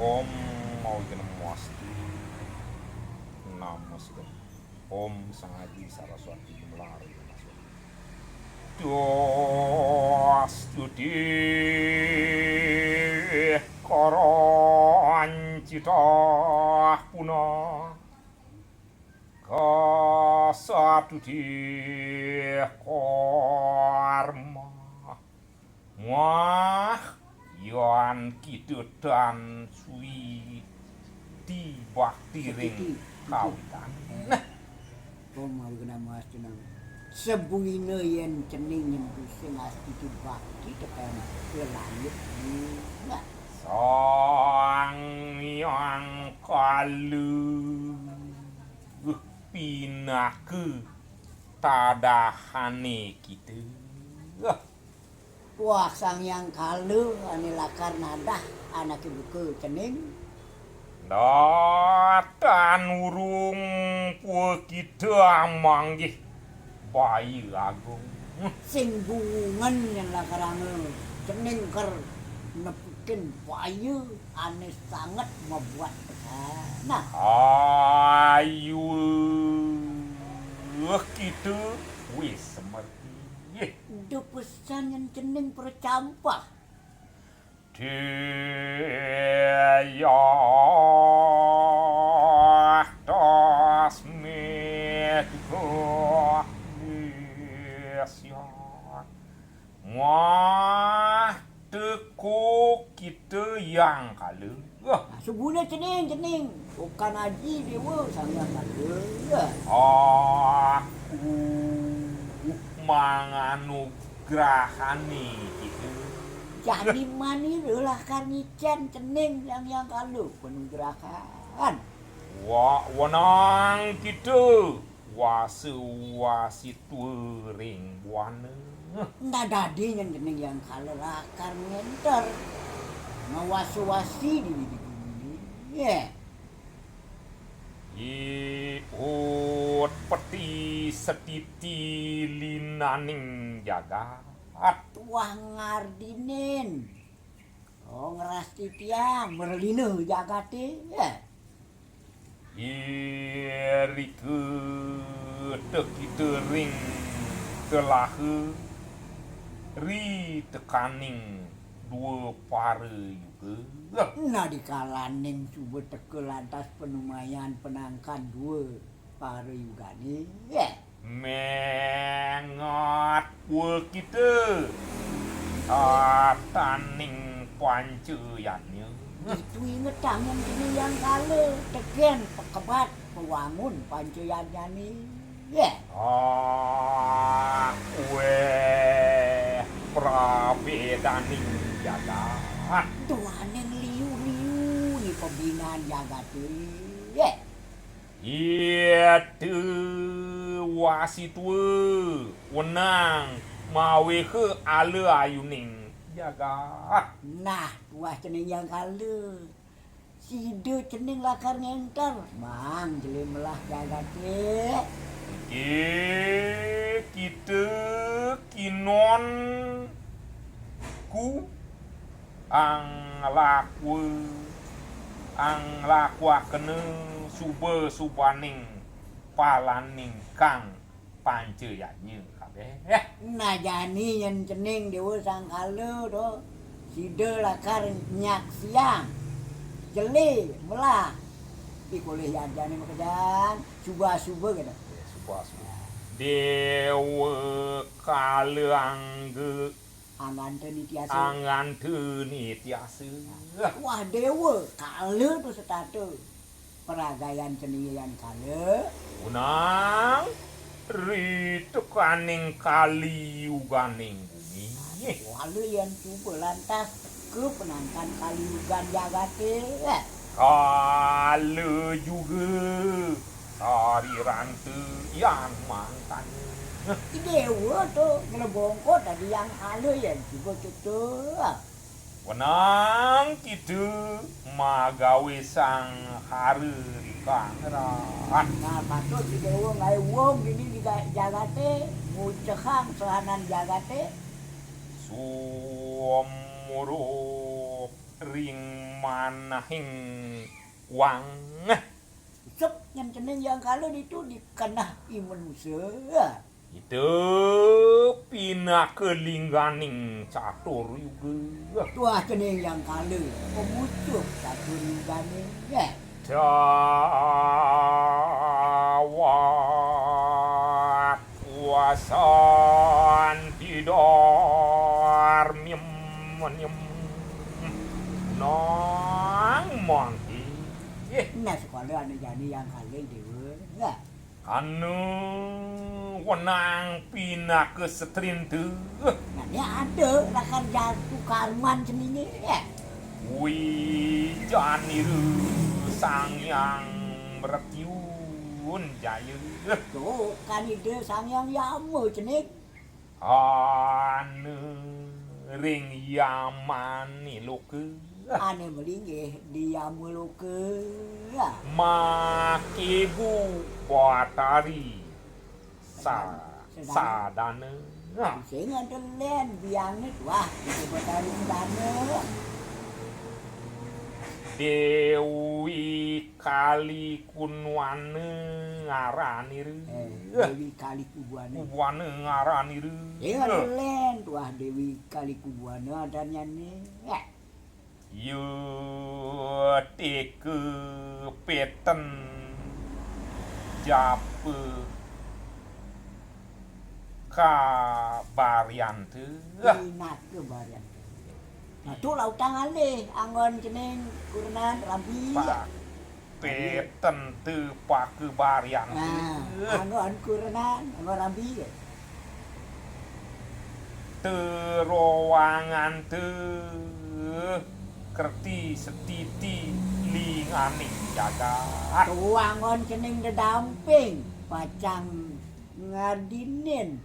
Om mau Namaste Namaste Om Sangaji Saraswati Melari Studi Karancita Puna Kasatudi Karma Wah Yoan Kitu dan Sui Di Bakti Ring Kawitan Om Argana Mastunam sebuina yen cening yen pusing astitu bakti tekan ke langit nah Sang yang kalu Pinaku Tadahane kita wah sang yang kalu ane lakar nadah anak ibu ke cening Datan urung Pua kita manggih Bayi agung sing bungan yang lakar ane cening ker nepukin bayu ane sangat membuat nah Ayu Kita Wis semerti do pesan yang cening percampah Dia das mediko Nesya Wah teko kita yang kalu Subuna cening bukan aji dewa sang yang kalu Aku manganugrahani kita jadi mani lah karnicen cening yang kalu penugerakan Wanang kita wasi turing wana ndak dadi yang cening yang kalu lah karngenter ngawasi-wasi di ya Iut peti setiti linaning jagat tuah ngardinin ngerasti tiang berlinu jagate ya Iriku kita ring telah ri tekaning dua para juga nah dikalaning coba tekel lantas penumayan penangkan dua para yugani ya mengat pul kita taning pancuyannya itu inget tangan ini yang kale tegen pekebat pewangun pancuyannya nih ya prabedaning jagat Tuhan yang liu-liu nih pembinaan jagat ini ya itu wasitua wenang mawe ke ala ayuning jagat nah tuah cening yang kale sido cening lakar ngenter mang jelemelah jagat kita kinon ku ang lakwa kena subaning palaning kang panceyanya kabeh nah jani yang cening dewa sang kale do sido lakar nyak siang jeli melah ikoleh yang jani makedan suba-suba gitu dewa kalangge angan teni tiasa angan teni tiasa wah dewa kale tuh setatu peragayan cenian kale unang ritukaning kali uganing bumi kale yang coba lantas ke penangkan kali ugan jagate kale juga sari rantu yang mantan dewa tuh ngelebongkot tadi yang kale yang coba gitu Wenang kitu magawe sang hari kangeran. nah patut di dewa ngai wong gini di jagate ngucehang sohanan jagate Sumuro ring manahing wang Sep yang ceneng yang kalau itu dikenah imun se. itu pina kelingganing catur juga Tuah ceneng yang kalau pemucuk satu ringgane ya. Jawab puasan tidor miem nang mangki Nah sekolah anu jadi yang kalau dewe ya. anu wenang pina kesetrin teu Nah dia ada lakan jatuh karman ceningnya ya. Wijaniru sang yang merakyun jaya Tuh kan ide sang yang yamu ceneng. anu ring yamani loke Ane melingih dia meluke ya. makibu batari sadana Sehingga telen biangnya tuah itu bertaring dana. Dewi Kali Kunwane ngarani Dewi Kali Kubuana. Kubuane ngarani Sehingga telen tuah Dewi Kali Kubuana adanya nih. Ya. Yo teke peten jape kabarian teu Inat ke barian. Nah tuh lau tangan leh angon ceneng kurnan rambi. pak peten teu pakebarian Nah teu angon kurnan angon rambi. terowangan teu kerti setiti linganing jagat Tuh angon ceneng dedamping pacang ngadinin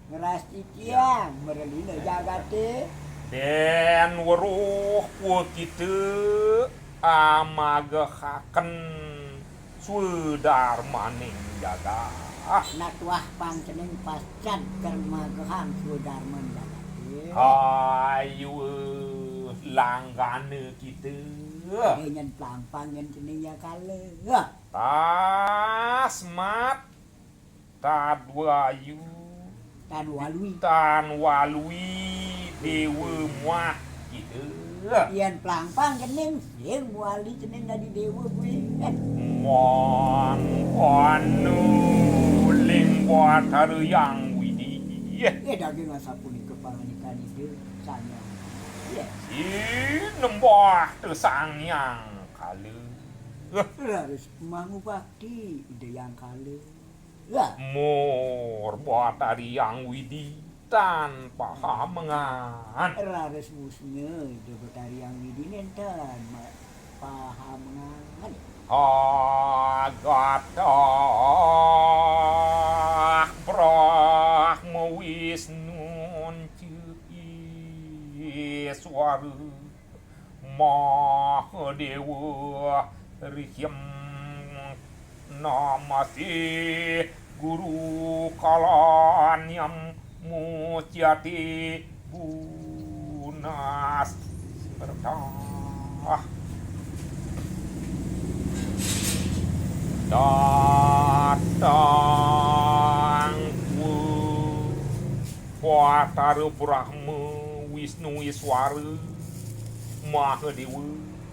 ngerasti tiang merelina jagate. den weruh ku kitu amagahaken sudarmaning jagat Nah tuah pang ceneng pascan kerma gehang sudarman jagate. ayu langgane kitu Nyen plampang nyen ceneng ya kale. tasmat tadwayu Tan walui. tan walui dewe muah kitu Yen plampang ceneng sing wali ceneng dari dewa gue. mon anu ling watar yang widi Daging asapun kepangan ikan itu sana. Ya. si nembah teu sangyang kalu Harus mangu bakti ide yang kale. Ya. mur batari yang widi tanpa hamengan Harus musnya ide betari yang ini nentan paham ngan. Agatah Brahma Wisnu Iswaru Mahadewa Rihyam Namasi Guru Kalanyam Mutyati Bunas Bertah datang ku Watara Brahma Wisnu Iswara Mahadewa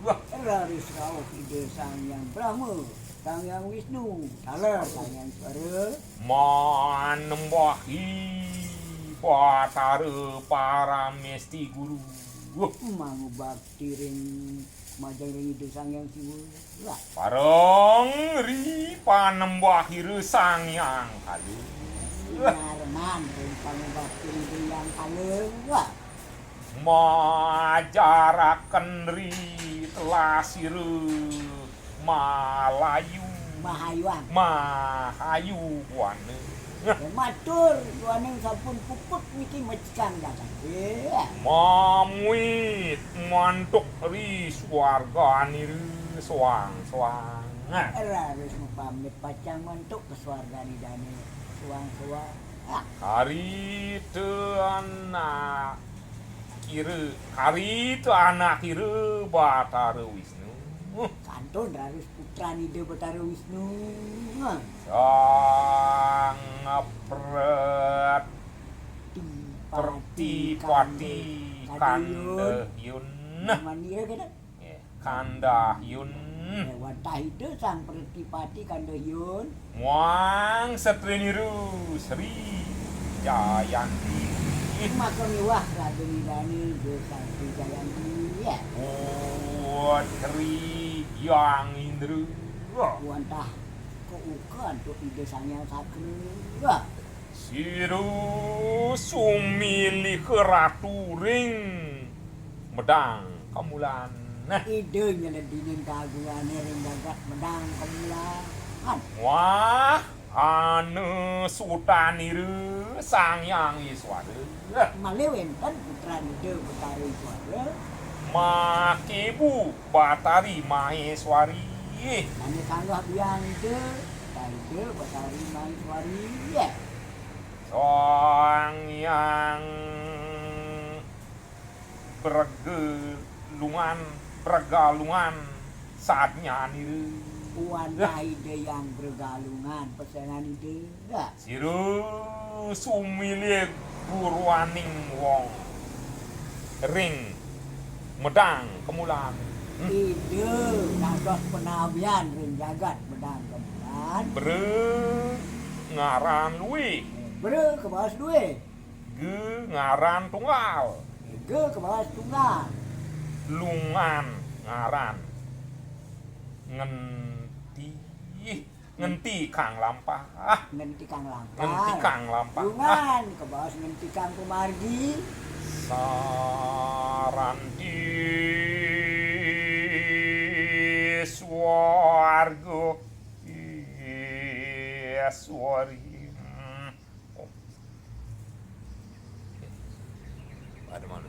Harus kau ide sang yang Brahma, sang yang Wisnu, salah sang yang Swara. manembahi Watara Paramesti Guru Mangu bakti ring majang ring ide sang yang Siwa. Parang ri panembahi sang yang kalu Narenan ring mangu bakti ide yang kale. majaraken ri telasiru Malayu Mahayuan. Mahayu wane Matur duaneng sampun puput niki mecikan datang. mamuit mantuk ri swargani ri soang-soang Harus mupamit pacang mantuk ke swargani dane suang-suang. hari teu anak kira hari itu anak kira Batara Wisnu. Kantun harus putra nida Batara Wisnu. Sang pret pertipati Kandahyun. Manira kena. Kandahyun. Watah itu sang pertipati Kandahyun. Muang Satriniru Sri Jayanti. Makoni wah Radunidani Desa Sri Jayanti ya. Putri Yang Indru. Wantah keukan untuk desanya sakra. Siru sumili keratu ring medang kemulan. Nah, Ide nyeledinin kagungan ring jagat medang kemulan. wah anu sutaniru sang yang iswara. Malewenten putra nida Batara Iswara. Makebu Batari Maheswari. Nani kanggah biang ide. Taide Batari Maheswari ya. Sang yang bergalungan saatnya niru. Wantah ide yang bergalungan pesanan ide. Siru sumile guruaning wong ring medang kemulan. Ide nados penabian ring jagat medang kemulan. Ngaran luwi Bre ke bawah duwe. ge ngaran tunggal Ge ke bawah tunggal. lungan ngaran ngenti kang lampah Ngenti kang lampah. ngenti kang lampah Lungan ke bawah ngenti kang kumargi. saranti swarga swari. Ada mana?